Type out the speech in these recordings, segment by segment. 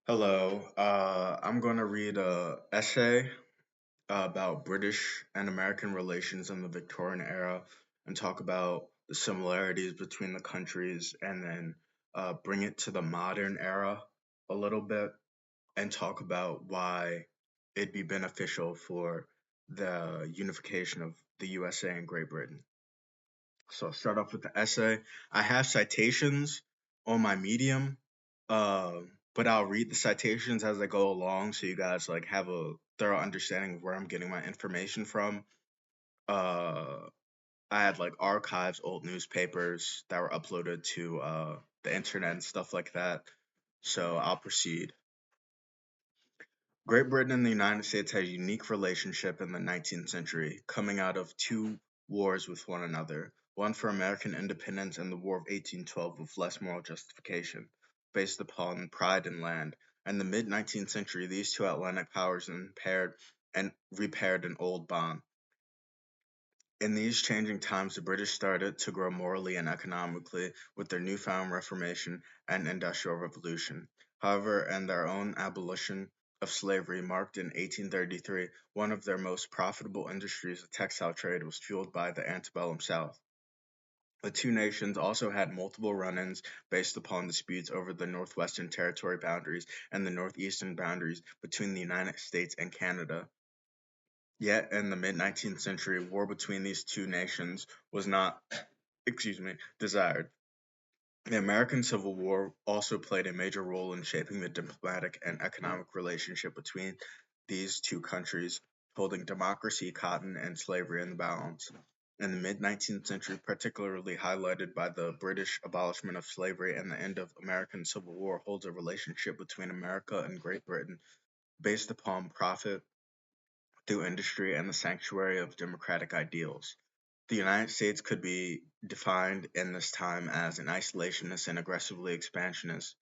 Hello. I'm going to read a essay about British and American relations in the Victorian era and talk about the similarities between the countries and then bring it to the modern era a little bit and talk about why it'd be beneficial for the unification of the USA and Great Britain. So I'll start off with the essay. I have citations on my Medium, but I'll read the citations as I go along, so you guys like have a thorough understanding of where I'm getting my information from. Uh, I had like archives, old newspapers that were uploaded to the internet and stuff like that. So I'll proceed. Great Britain and the United States had a unique relationship in the 19th century, coming out of two wars with one another, one for American independence and the War of 1812 with less moral justification, based upon pride in land. In the mid 19th century, these two Atlantic powers impaired and repaired an old bond. In these changing times, the British started to grow morally and economically with their newfound Reformation and Industrial Revolution. However, in their own abolition of slavery, marked in 1833, one of their most profitable industries, the textile trade, was fueled by the antebellum South. The two nations also had multiple run-ins based upon disputes over the Northwestern Territory boundaries and the Northeastern boundaries between the United States and Canada. Yet in the mid-19th century, war between these two nations was not, desired. The American Civil War also played a major role in shaping the diplomatic and economic relationship between these two countries, holding democracy, cotton, and slavery in the balance. In the mid-19th century, particularly highlighted by the British abolishment of slavery and the end of American Civil War, holds a relationship between America and Great Britain based upon profit through industry and the sanctuary of democratic ideals. The United States could be defined in this time as an isolationist and aggressively expansionist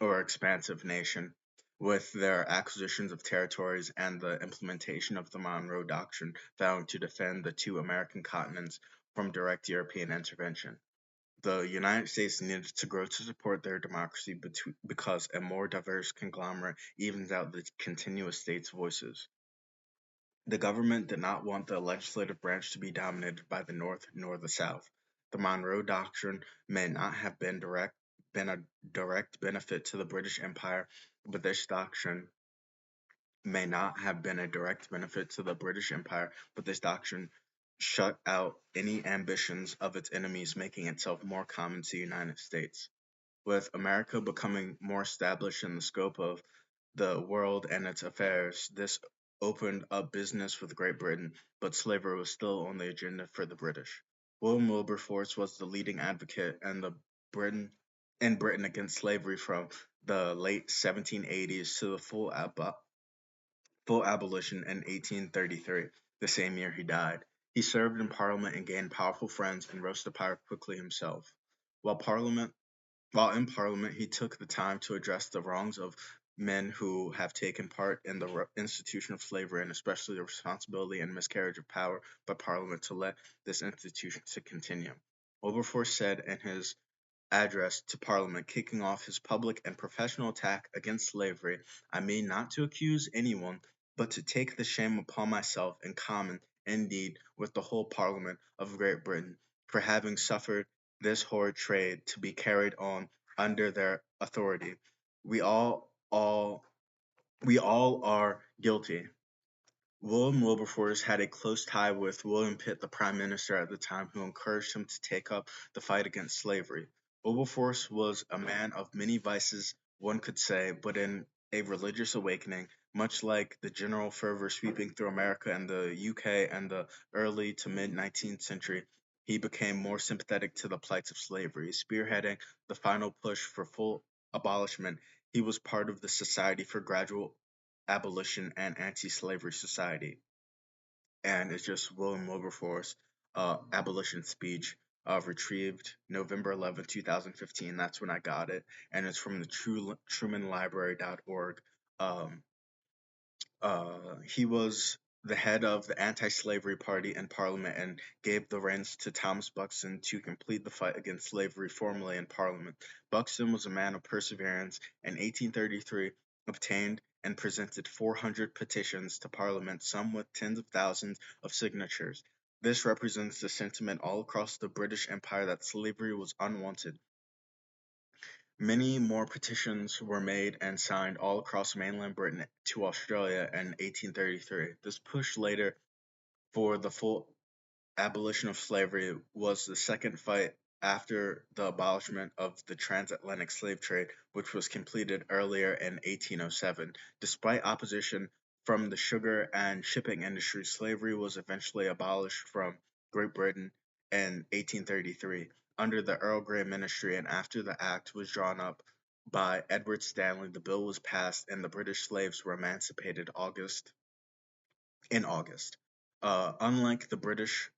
or expansive nation, with their acquisitions of territories and the implementation of the Monroe Doctrine vowing to defend the two American continents from direct European intervention. The United States needed to grow to support their democracy because a more diverse conglomerate evens out the continuous states' voices. The government did not want the legislative branch to be dominated by the North nor the South. The Monroe Doctrine may not have been a direct benefit to the British Empire, but this doctrine may not have been a direct benefit to the British Empire, but this doctrine shut out any ambitions of its enemies, making itself more common to the United States. With America becoming more established in the scope of the world and its affairs, this opened up business with Great Britain, but slavery was still on the agenda for the British. William Wilberforce was the leading advocate Britain in Britain against slavery from the late 1780s to the full abolition in 1833, the same year he died. He served in Parliament and gained powerful friends and rose to power quickly himself. While Parliament while in Parliament, he took the time to address the wrongs of men who have taken part in the institution of slavery, and especially the responsibility and miscarriage of power by Parliament to let this institution to continue. Wilberforce said in his address to Parliament, kicking off his public and professional attack against slavery, I mean not to accuse anyone, but to take the shame upon myself in common, indeed, with the whole Parliament of Great Britain, for having suffered this horrid trade to be carried on under their authority. We all we all are guilty. William Wilberforce had a close tie with William Pitt, the Prime Minister at the time, who encouraged him to take up the fight against slavery. Wilberforce was a man of many vices, one could say, but in a religious awakening, much like the general fervor sweeping through America and the UK and the early to mid 19th century, he became more sympathetic to the plights of slavery. Spearheading the final push for full abolishment, he was part of the Society for Gradual Abolition and Anti-Slavery Society, and it's just William Wilberforce abolition speech retrieved November 11th, 2015. That's when I got it, and it's from the TrumanLibrary.org. Um, he was the head of the anti-slavery party in Parliament and gave the reins to Thomas Buxton to complete the fight against slavery formally in Parliament. Buxton was a man of perseverance. In 1833, obtained and presented 400 petitions to Parliament, some with tens of thousands of signatures. This represents the sentiment all across the British Empire that slavery was unwanted. Many more petitions were made and signed all across mainland Britain to Australia in 1833. This push later for the full abolition of slavery was the second fight after the abolishment of the transatlantic slave trade, which was completed earlier in 1807. Despite opposition from the sugar and shipping industry, slavery was eventually abolished from Great Britain in 1833 under the Earl Grey ministry, and after the act was drawn up by Edward Stanley, the bill was passed and the British slaves were emancipated August. Unlike the British,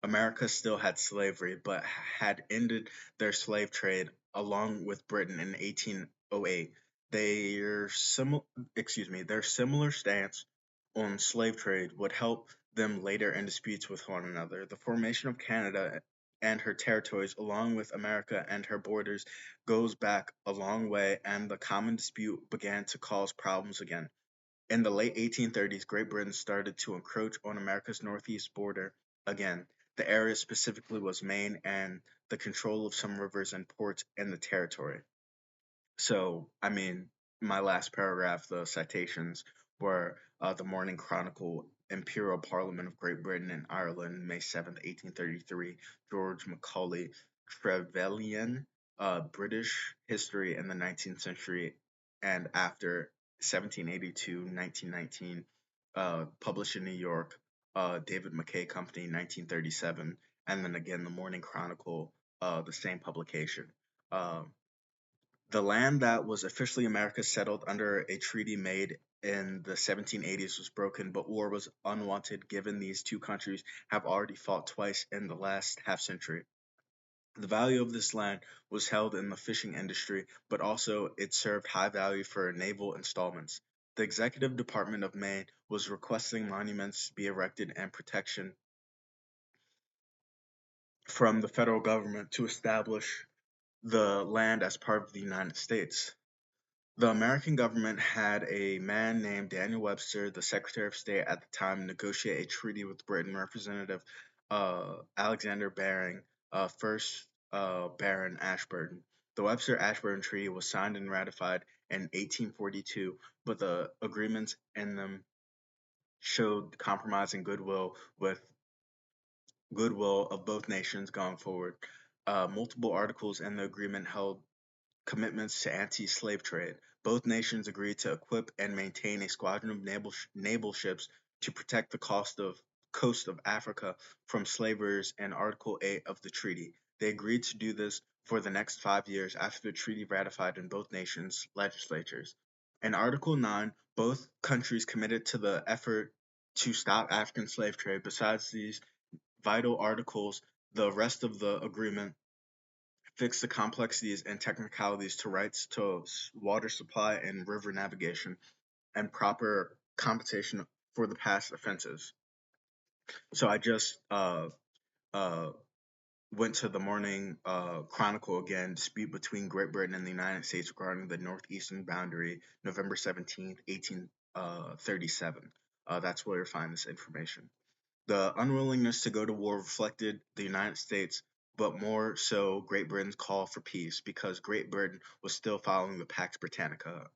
America still had slavery, but had ended their slave trade along with Britain in 1808. Their their similar stance on slave trade would help them later in disputes with one another. The formation of Canada and her territories, along with America and her borders, goes back a long way, and the common dispute began to cause problems again. In the late 1830s, Great Britain started to encroach on America's northeast border again. The area specifically was Maine and the control of some rivers and ports in the territory. So, I mean, my last paragraph, the citations were the Morning Chronicle, Imperial Parliament of Great Britain and Ireland, May 7th, 1833, George Macaulay Trevelyan, British History in the 19th Century and After 1782, 1919, published in New York, David McKay Company, 1937, and then again the Morning Chronicle, the same publication. Um, the land that was officially America's settled under a treaty made in the 1780s was broken, but war was unwanted given these two countries have already fought twice in the last half century. The value of this land was held in the fishing industry, but also it served high value for naval installments. The executive department of Maine was requesting monuments be erected and protection from the federal government to establish the land as part of the United States. The American government had a man named Daniel Webster, the Secretary of State at the time, negotiate a treaty with Britain. Representative Alexander Baring, first Baron Ashburton. The Webster-Ashburton Treaty was signed and ratified in 1842, but the agreements in them showed compromise and goodwill of both nations going forward. Multiple articles in the agreement held commitments to anti-slave trade. Both nations agreed to equip and maintain a squadron of naval ships to protect the coast of Africa from slavers in Article 8 of the treaty. They agreed to do this for the next 5 years after the treaty ratified in both nations' legislatures. In Article 9, both countries committed to the effort to stop African slave trade. Besides these vital articles, the rest of the agreement fix the complexities and technicalities to rights to water supply and river navigation, and proper compensation for the past offenses. So I just uh, went to the Morning Chronicle again, dispute between Great Britain and the United States regarding the northeastern boundary, November 17th, 1837. That's where you find this information. The unwillingness to go to war reflected the United States, but more so Great Britain's call for peace, because Great Britain was still following the Pax Britannica.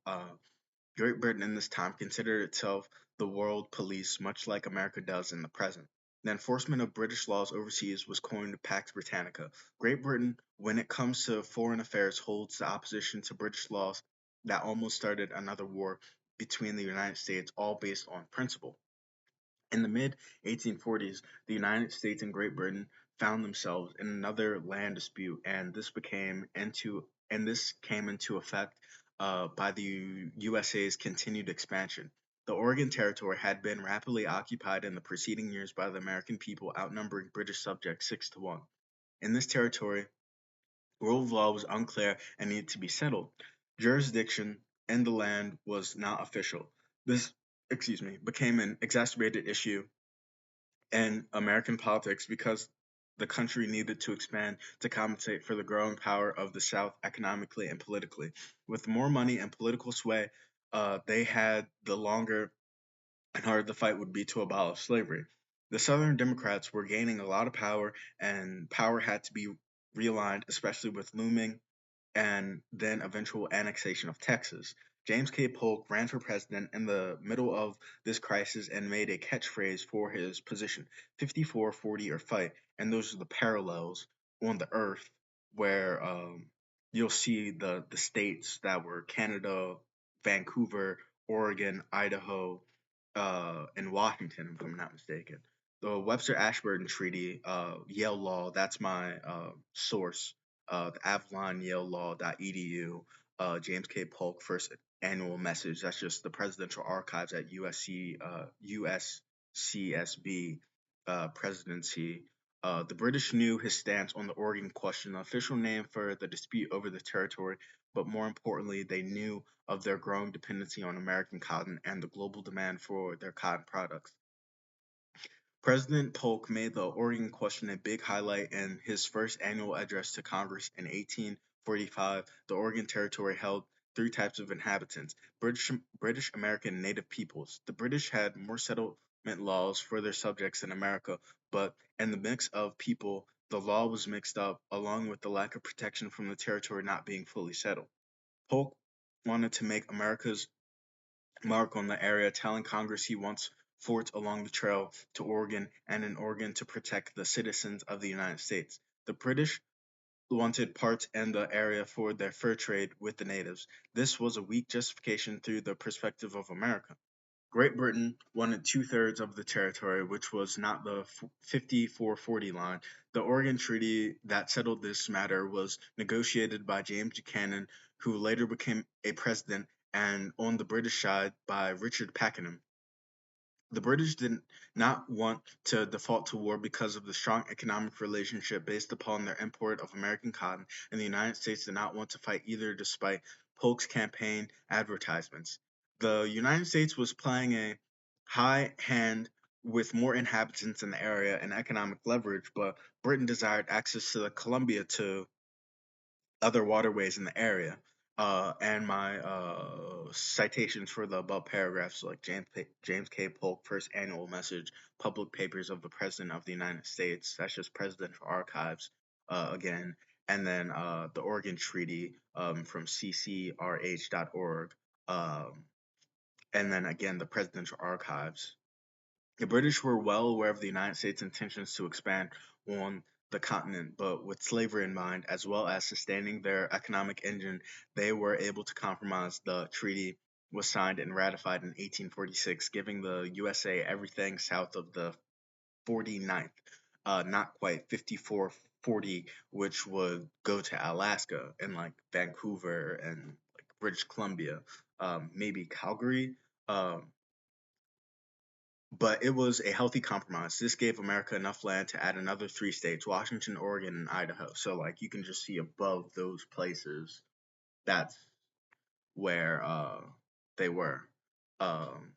Great Britain in this time considered itself the world police, much like America does in the present. The enforcement of British laws overseas was coined Pax Britannica. Great Britain, when it comes to foreign affairs, holds the opposition to British laws that almost started another war between the United States, all based on principle. In the mid 1840s, the United States and Great Britain found themselves in another land dispute, and this came into effect by the USA's continued expansion. The Oregon Territory had been rapidly occupied in the preceding years by the American people, outnumbering British subjects 6-1. In this territory, rule of law was unclear and needed to be settled. Jurisdiction in the land was not official. This, became an exacerbated issue in American politics because the country needed to expand to compensate for the growing power of the South economically and politically. With more money and political sway, they had the longer and harder the fight would be to abolish slavery. The Southern Democrats were gaining a lot of power, and power had to be realigned, especially with looming and then eventual annexation of Texas. James K. Polk ran for president in the middle of this crisis and made a catchphrase for his position: 54, 40, or fight. And those are the parallels on the earth where you'll see the states that were Canada, Vancouver, Oregon, Idaho, and Washington, if I'm not mistaken. The Webster Ashburton Treaty, Yale Law, that's my source, the Avalon Yale Law.edu, James K. Polk first annual message. That's just the presidential archives at USCSB presidency. The British knew his stance on the Oregon question, the official name for the dispute over the territory, but more importantly, they knew of their growing dependency on American cotton and the global demand for their cotton products. President Polk made the Oregon question a big highlight in his first annual address to Congress in 1845. The Oregon Territory held three types of inhabitants: British American native peoples. The British had more settlement laws for their subjects than America, but in the mix of people, the law was mixed up, along with the lack of protection from the territory not being fully settled. Polk wanted to make America's mark on the area, telling Congress he wants forts along the trail to Oregon and in Oregon to protect the citizens of the United States. The British wanted parts in the area for their fur trade with the natives. This was a weak justification through the perspective of America. Great Britain wanted two-thirds of the territory, which was not the 54-40 line. The Oregon Treaty that settled this matter was negotiated by James Buchanan, who later became a president, and on the British side by Richard Pakenham. The British did not want to default to war because of the strong economic relationship based upon their import of American cotton, and the United States did not want to fight either despite Polk's campaign advertisements. The United States was playing a high hand with more inhabitants in the area and economic leverage, but Britain desired access to the Columbia to other waterways in the area. And my citations for the above paragraphs, like James K. Polk, first annual message, public papers of the President of the United States. That's just presidential archives again. And then the Oregon Treaty from ccrh.org. And then again, the presidential archives. The British were well aware of the United States' intentions to expand on the continent, but with slavery in mind, as well as sustaining their economic engine, they were able to compromise. The treaty was signed and ratified in 1846, giving the USA everything south of the 49th, not quite 54-40, which would go to Alaska and like Vancouver and like British Columbia, maybe Calgary. But it was a healthy compromise. This gave America enough land to add another three states: Washington, Oregon, and Idaho. So, like, you can just see above those places, that's where they were. Um,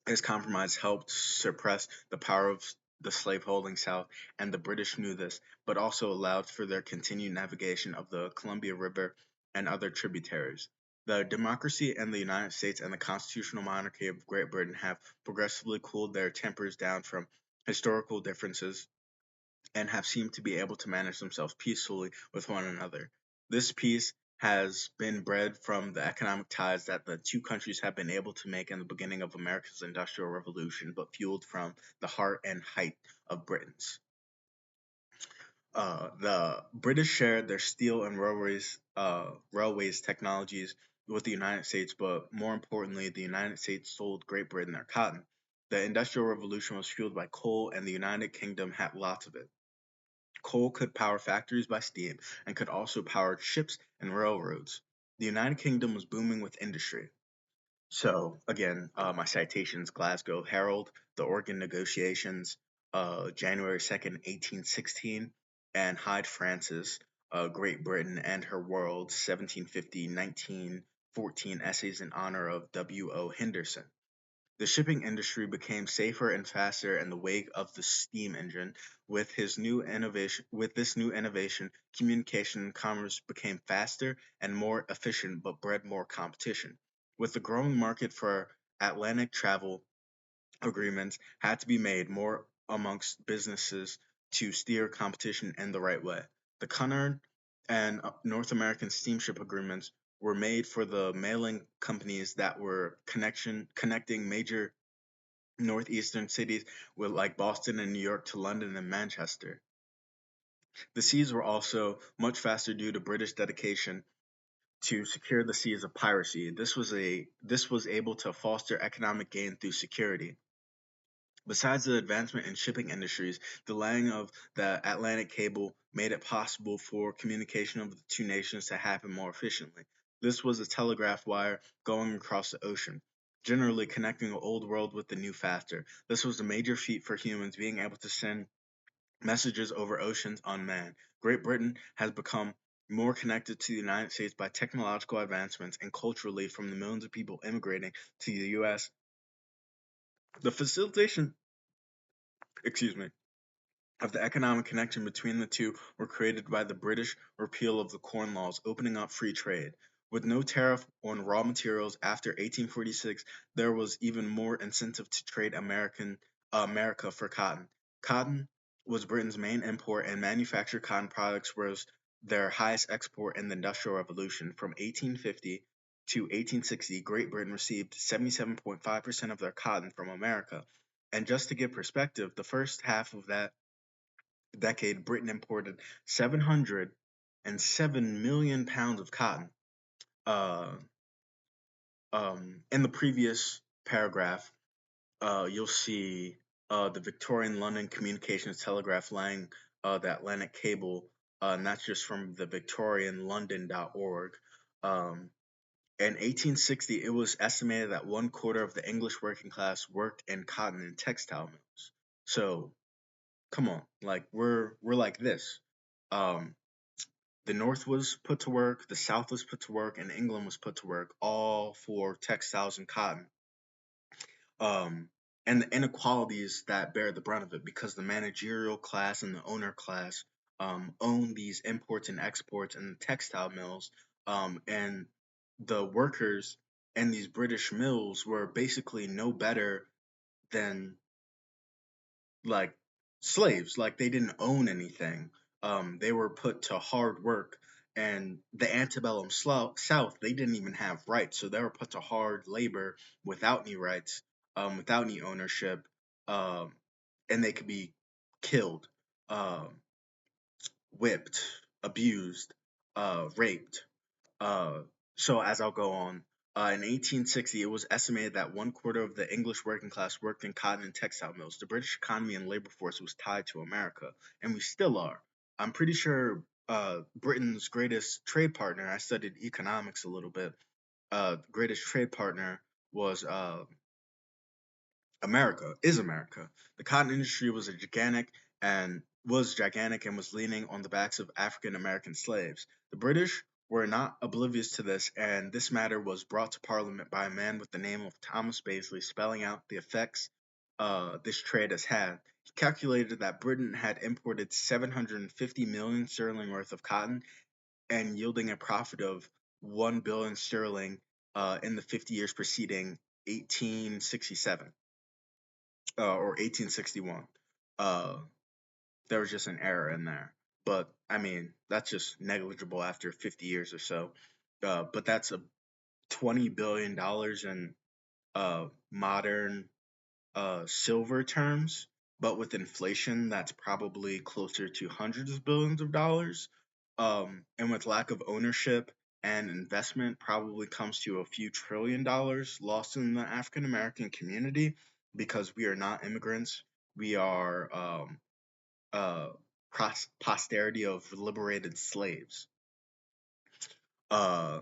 this compromise helped suppress the power of the slaveholding South, and the British knew this, but also allowed for their continued navigation of the Columbia River and other tributaries. The democracy in the United States and the constitutional monarchy of Great Britain have progressively cooled their tempers down from historical differences and have seemed to be able to manage themselves peacefully with one another. This peace has been bred from the economic ties that the two countries have been able to make in the beginning of America's Industrial Revolution, but fueled from the heart and height of Britain's. The British shared their steel and railways technologies with the United States, but more importantly, the United States sold Great Britain their cotton. The Industrial Revolution was fueled by coal, and the United Kingdom had lots of it. Coal could power factories by steam and could also power ships and railroads. The United Kingdom was booming with industry. So, again, my citations: Glasgow Herald, the Oregon Negotiations, January 2nd, 1816, and Hyde Francis, Great Britain and Her World, 1750-1914, Essays in Honor of W.O. Henderson. The shipping industry became safer and faster in the wake of the steam engine. With this new innovation, communication and commerce became faster and more efficient, but bred more competition. With the growing market for Atlantic travel, agreements had to be made more amongst businesses to steer competition in the right way. The Cunard and North American steamship agreements were made for the mailing companies that were connecting major northeastern cities with like Boston and New York to London and Manchester. The seas were also much faster due to British dedication to secure the seas of piracy. This was able to foster economic gain through security. Besides the advancement in shipping industries, the laying of the Atlantic cable made it possible for communication of the two nations to happen more efficiently. This was a telegraph wire going across the ocean, generally connecting the old world with the new faster. This was a major feat for humans being able to send messages over oceans unmanned. Great Britain has become more connected to the United States by technological advancements and culturally from the millions of people immigrating to the US. The facilitation, excuse me, of the economic connection between the two were created by the British repeal of the Corn Laws, opening up free trade. With no tariff on raw materials after 1846, there was even more incentive to trade America for cotton. Cotton was Britain's main import, and manufactured cotton products was their highest export in the Industrial Revolution. From 1850 to 1860, Great Britain received 77.5% of their cotton from America. And just to give perspective, the first half of that decade, Britain imported 707 million pounds of cotton. Uh, in the previous paragraph, you'll see the Victorian London Communications Telegraph laying the Atlantic cable, and that's just from the victorianlondon.org. Um, in 1860, it was estimated that one quarter of the English working class worked in cotton and textile mills. So come on, like we're like this. Um, the North was put to work, the South was put to work, and England was put to work, all for textiles and cotton. Um, and the inequalities that bear the brunt of it, because the managerial class and the owner class own these imports and exports and the textile mills, and the workers in these British mills were basically no better than like slaves. Like they didn't own anything. They were put to hard work. And the antebellum South, they didn't even have rights, so they were put to hard labor without any rights, without any ownership, um, and they could be killed, um, whipped, abused, raped. Uh, so as I'll go on, in 1860, it was estimated that one quarter of the English working class worked in cotton and textile mills. The British economy and labor force was tied to America, and we still are. I'm pretty sure Britain's greatest trade partner, I studied economics a little bit, greatest trade partner was America, is America. The cotton industry was gigantic and was leaning on the backs of African American slaves. The British were not oblivious to this, and this matter was brought to Parliament by a man with the name of Thomas Bazley, spelling out the effects this trade has had. He calculated that Britain had imported 750 million sterling worth of cotton and yielding a profit of 1 billion sterling in the 50 years preceding 1867 or 1861. Uh, there was just an error in there. But I mean, that's just negligible after 50 years or so. But that's a $20 billion in modern silver terms. But with inflation, that's probably closer to hundreds of billions of dollars. And with lack of ownership and investment, probably comes to a few $1 trillion lost in the African American community because we are not immigrants. We are uh, posterity of liberated slaves. Uh,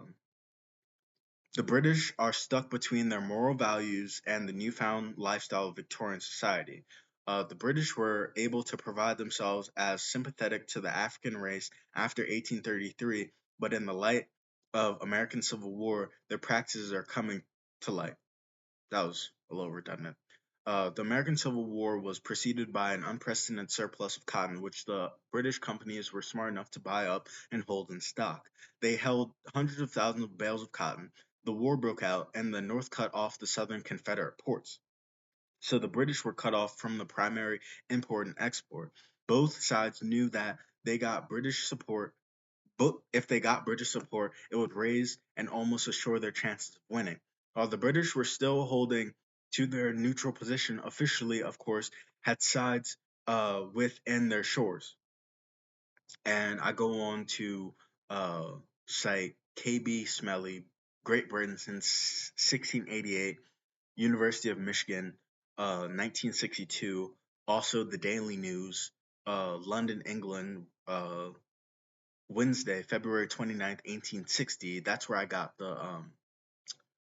the British are stuck between their moral values and the newfound lifestyle of Victorian society. The British were able to provide themselves as sympathetic to the African race after 1833, but in the light of American Civil War, their practices are coming to light. That was a little redundant. The American Civil War was preceded by an unprecedented surplus of cotton, which the British companies were smart enough to buy up and hold in stock. They held hundreds of thousands of bales of cotton. the war broke out and the North cut off the southern Confederate ports. So the British were cut off from the primary import and export. Both sides knew that they got British support, but if they got British support, it would raise and almost assure their chances of winning. While the British were still holding to their neutral position, officially, of course, had sides within their shores. And I go on to uh, cite KB Smelly, Great Britain since 1688, University of Michigan, 1962. Also, the Daily News, London, England, Wednesday, February 29th, 1860. That's where I got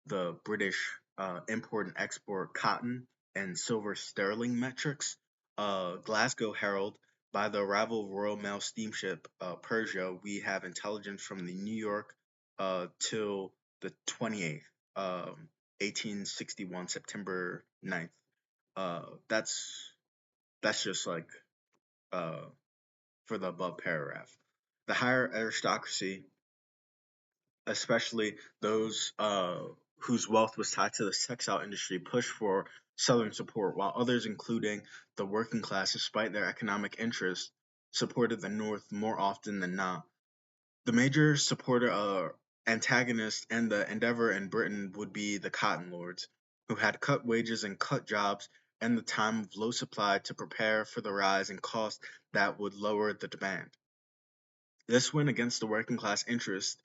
the British import and export cotton and silver sterling metrics. Glasgow Herald, by the arrival of Royal Mail steamship Persia, we have intelligence from the New York till the 28th, 1861, September 9th. That's just like uh, for the above paragraph. The higher aristocracy, especially those whose wealth was tied to the textile industry, pushed for Southern support, while others, including the working class, despite their economic interests, supported the North more often than not. The major supporter antagonist and the endeavor in Britain would be the cotton lords, who had cut wages and cut jobs in the time of low supply to prepare for the rise in cost that would lower the demand. This went against the working class interest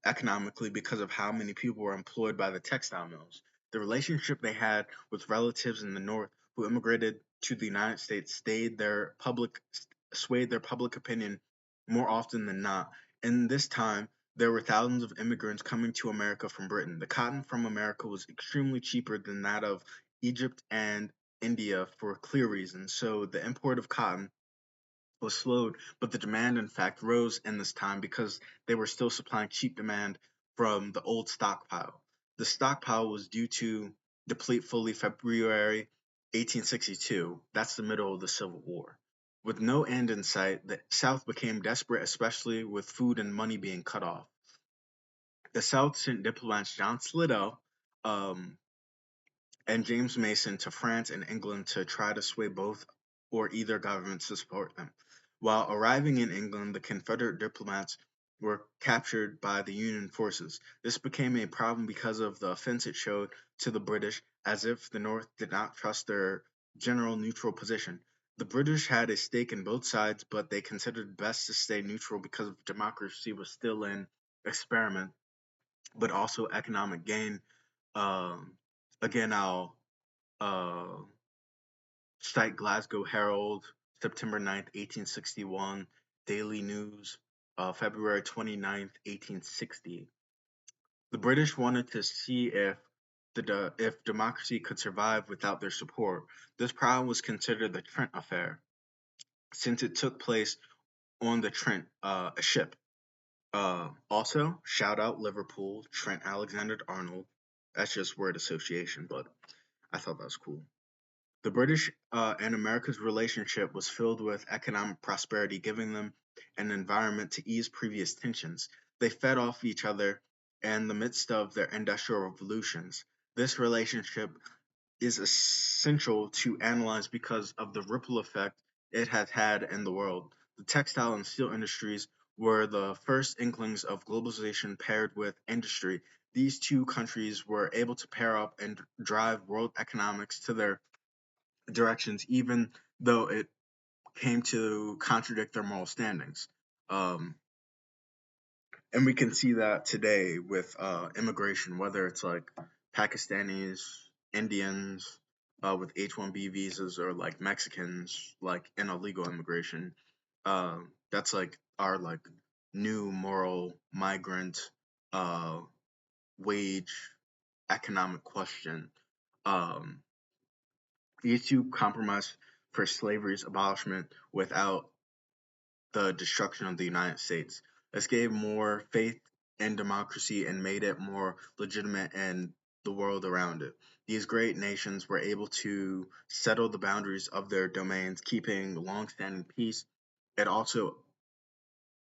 economically because of how many people were employed by the textile mills. The relationship they had with relatives in the North who immigrated to the United States swayed their public opinion more often than not. In this time, there were thousands of immigrants coming to America from Britain. The cotton from America was extremely cheaper than that of Egypt and India for clear reasons. So the import of cotton was slowed, but the demand in fact rose in this time because they were still supplying cheap demand from the old stockpile. The stockpile was due to deplete fully February 1862. That's the middle of the Civil War. With no end in sight, the South became desperate, especially with food and money being cut off. The South sent diplomats John Slidell, um, and James Mason to France and England to try to sway both or either government to support them. While arriving in England, the Confederate diplomats were captured by the Union forces. This became a problem because of the offense it showed to the British, as if the North did not trust their general neutral position. The British had a stake in both sides, but they considered best to stay neutral because democracy was still in experiment, but also economic gain. Um, Again, I'll uh, cite Glasgow Herald, September 9th, 1861, Daily News, February 29th, 1860. The British wanted to see if democracy could survive without their support. This problem was considered the Trent Affair, since it took place on the Trent, a ship. Also, shout out Liverpool, Trent Alexander Arnold. That's just word association, but I thought that was cool. The British and America's relationship was filled with economic prosperity, giving them an environment to ease previous tensions. They fed off each other in the midst of their industrial revolutions. This relationship is essential to analyze because of the ripple effect it has had in the world. The textile and steel industries were the first inklings of globalization paired with industry. These two countries were able to pair up and drive world economics to their directions, even though it came to contradict their moral standings. Um, and we can see that today with immigration, whether it's like Pakistanis, Indians with H-1B visas, or like Mexicans, like in illegal immigration. That's like our like new moral migrant uh, wage economic question. Um, these two compromised for slavery's abolishment without the destruction of the United States. This gave more faith in democracy and made it more legitimate in the world around it. These great nations were able to settle the boundaries of their domains, keeping long-standing peace. It also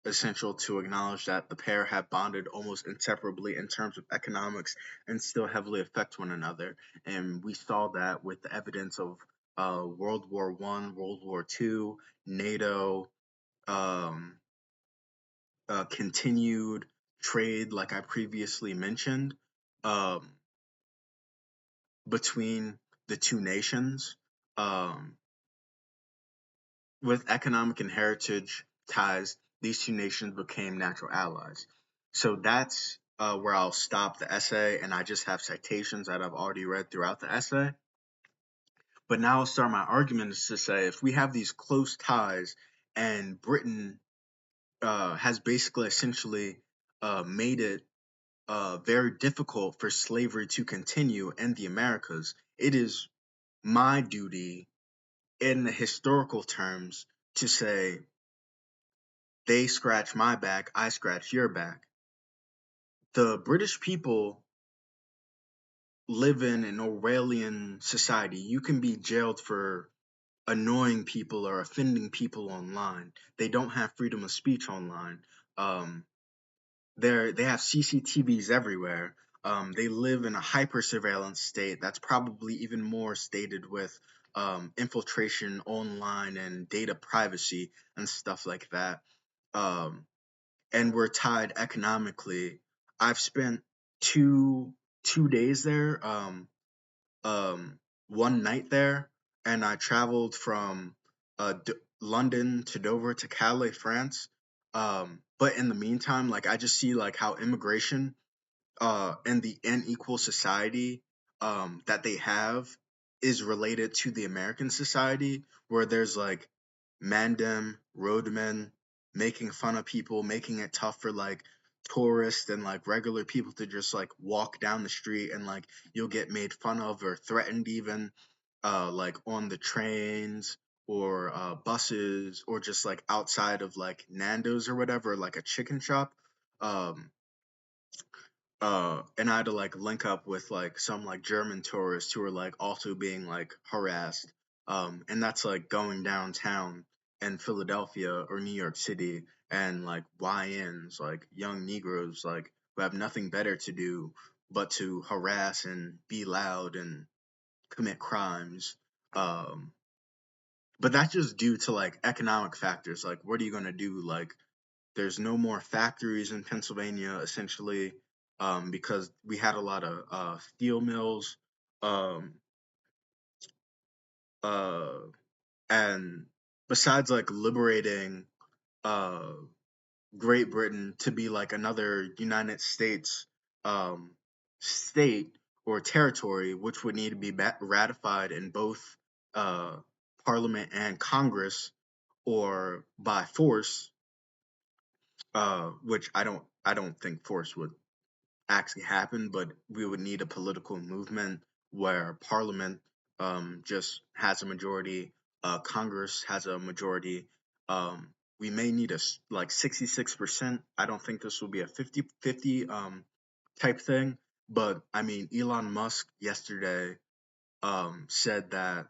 essential to acknowledge that the pair have bonded almost inseparably in terms of economics and still heavily affect one another. And we saw that with the evidence of World War I, World War II, NATO, um, continued trade, like I previously mentioned, um, between the two nations. Um, with economic and heritage ties, these two nations became natural allies. So that's where I'll stop the essay, and I just have citations that I've already read throughout the essay. But now I'll start my argument is to say if we have these close ties and Britain has basically essentially made it very difficult for slavery to continue in the Americas, it is my duty in the historical terms to say they scratch my back, I scratch your back. The British people live in an Orwellian society. You can be jailed for annoying people or offending people online. They don't have freedom of speech online. Um, they have CCTVs everywhere. They live in a hyper surveillance state that's probably even more stated with infiltration online and data privacy and stuff like that. Um, and we're tied economically. I've spent two two days there, um, one night there, and I traveled from London to Dover to Calais, France. But in the meantime, like I just see like how immigration and the unequal society that they have is related to the American society, where there's like mandem, roadmen making fun of people, making it tough for like tourists and like regular people to just like walk down the street and like you'll get made fun of or threatened even like on the trains or buses or just like outside of like Nando's or whatever, like a chicken shop. Um, and I had to like link up with like some like German tourists who were like also being like harassed. And that's like going downtown in Philadelphia or New York City and like YNs, like young Negroes, like who have nothing better to do but to harass and be loud and commit crimes. Um, but that's just due to like economic factors. Like, what are you gonna do? Like, there's no more factories in Pennsylvania, essentially, because we had a lot of steel mills, um, uh, and besides like liberating uh, Great Britain to be like another United States um, state or territory, which would need to be ratified in both uh, Parliament and Congress or by force, which I don't think force would actually happen, but we would need a political movement where Parliament just has a majority, Congress has a majority. We may need like 66%. I don't think this will be a 50-50 type thing, but I mean, Elon Musk yesterday said that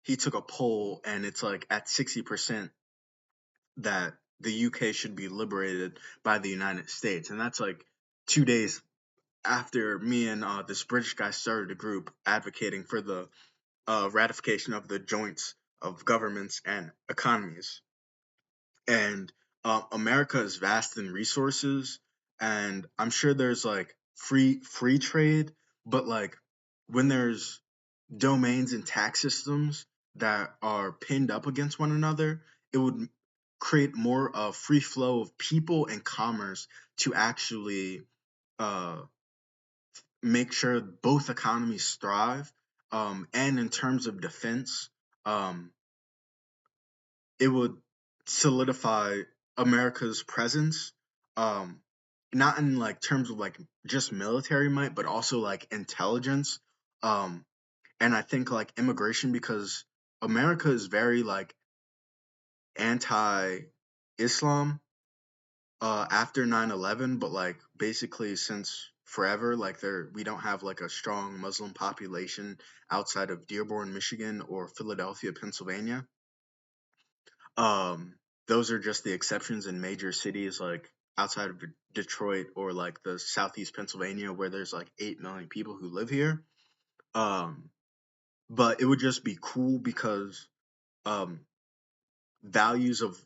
he took a poll and it's like at 60% that the UK should be liberated by the United States. And that's like 2 days after me and this British guy started a group advocating for the ratification of the joints of governments and economies. And America is vast in resources, and I'm sure there's like free trade, but like when there's domains and tax systems that are pinned up against one another, it would create more free flow of people and commerce to actually uh, make sure both economies thrive. And in terms of defense, um, it would solidify America's presence, um, not in like terms of like just military might, but also like intelligence. Um, and I think like immigration because America is very like anti-Islam after 9/11, but like basically since forever, like we don't have like a strong Muslim population outside of Dearborn, Michigan or Philadelphia, Pennsylvania. Um those are just the exceptions in major cities like outside of Detroit or like the southeast Pennsylvania where there's like 8 million people who live here. Um, but it would just be cool because um, values of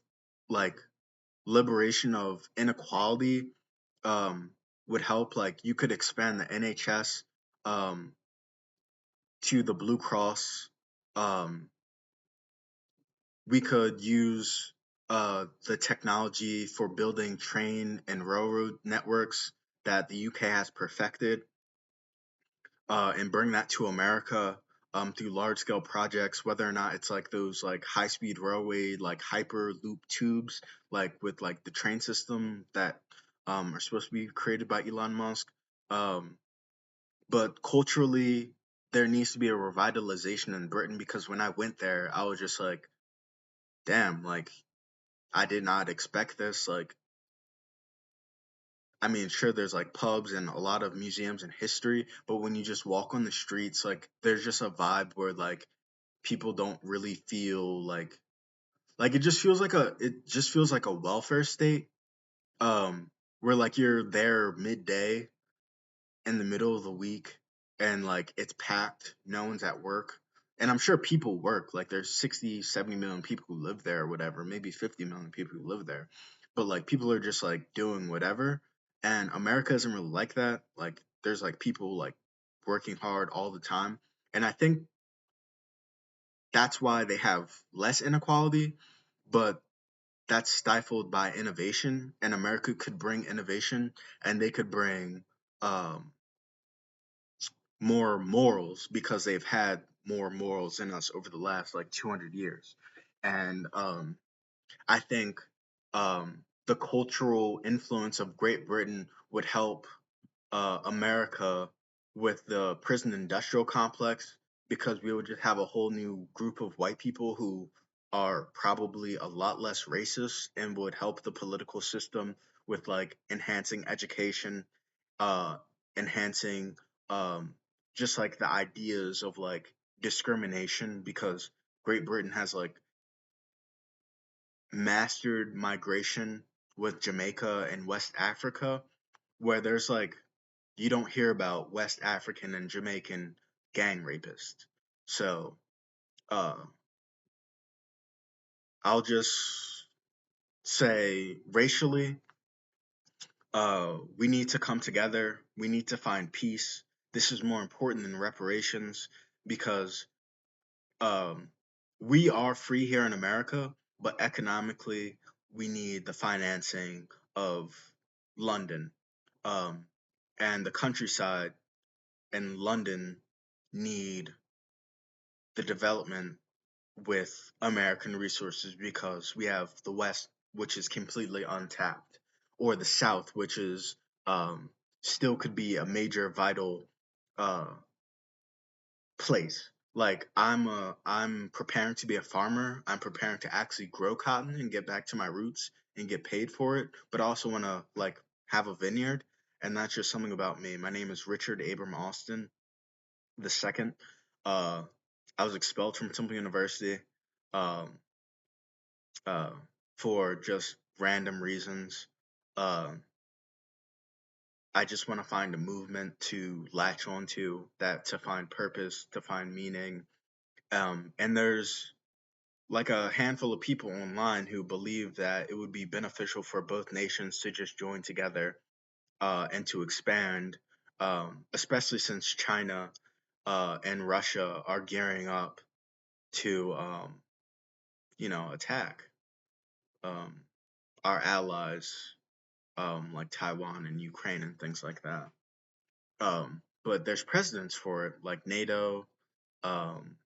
like liberation of inequality um, would help. Like you could expand the NHS um, to the Blue Cross. Um, we could use the technology for building train and railroad networks that the UK has perfected and bring that to America through large scale projects, whether or not it's like those like high speed railway, like hyperloop tubes, like with like the train system that are supposed to be created by Elon Musk. Um, but culturally, there needs to be a revitalization in Britain because when I went there, I was just like, damn, like I did not expect this. Like, I mean, sure, there's like pubs and a lot of museums and history, but when you just walk on the streets, like there's just a vibe where like people don't really feel like it just feels like a welfare state where like you're there midday in the middle of the week and like it's packed, no one's at work. And I'm sure people work, like there's 60, 70 million people who live there or whatever, maybe 50 million people who live there. But like people are just like doing whatever. And America isn't really like that. Like there's like people like working hard all the time. And I think that's why they have less inequality, but that's stifled by innovation. And America could bring innovation and they could bring um, more morals because they've had more morals in us over the last like 200 years. And I think the cultural influence of Great Britain would help America with the prison industrial complex because we would just have a whole new group of white people who are probably a lot less racist and would help the political system with like enhancing education, uh, enhancing just like the ideas of like discrimination because Great Britain has like mastered migration with Jamaica and West Africa, where there's like you don't hear about West African and Jamaican gang rapists. So uh, I'll just say racially, we need to come together. We need to find peace. This is more important than reparations because um, we are free here in America, but economically, we need the financing of London. Um, and the countryside and London need the development with American resources because we have the West, which is completely untapped, or the South, which is um, still could be a major vital uh, place. Like I'm preparing to be a farmer. I'm preparing to actually grow cotton and get back to my roots and get paid for it. But I also want to like have a vineyard, and that's just something about me. My name is Richard Abram Austin the second. Uh, I was expelled from Temple University um, uh, for just random reasons. Uh, I just want to find a movement to latch onto that to find purpose, to find meaning. And there's like a handful of people online who believe that it would be beneficial for both nations to just join together and to expand, especially since China and Russia are gearing up to, attack um, our allies like Taiwan and Ukraine and things like that. But there's precedents for it, like NATO, um,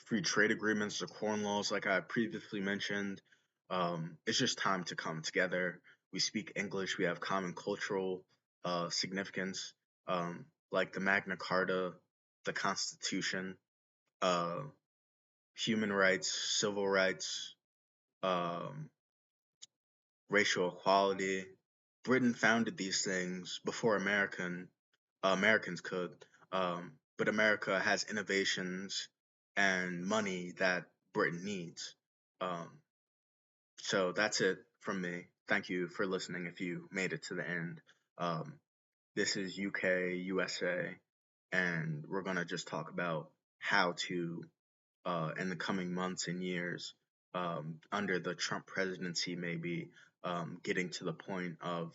free trade agreements, the corn laws, like I previously mentioned. It's just time to come together. We speak English. We have common cultural significance, like the Magna Carta, the Constitution, uh, human rights, civil rights, um, racial equality. Britain founded these things before Americans could, but America has innovations and money that Britain needs. Um, So that's it from me. Thank you for listening if you made it to the end. Um, this is UK, USA, and we're going to just talk about how to, in the coming months and years, under the Trump presidency, maybe getting to the point of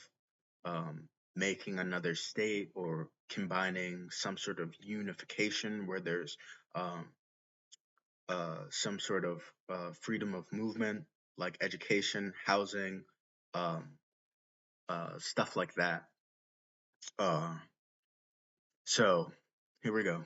making another state or combining some sort of unification where there's um, some sort of freedom of movement, like education, housing, um, stuff like that. Uh, so here we go.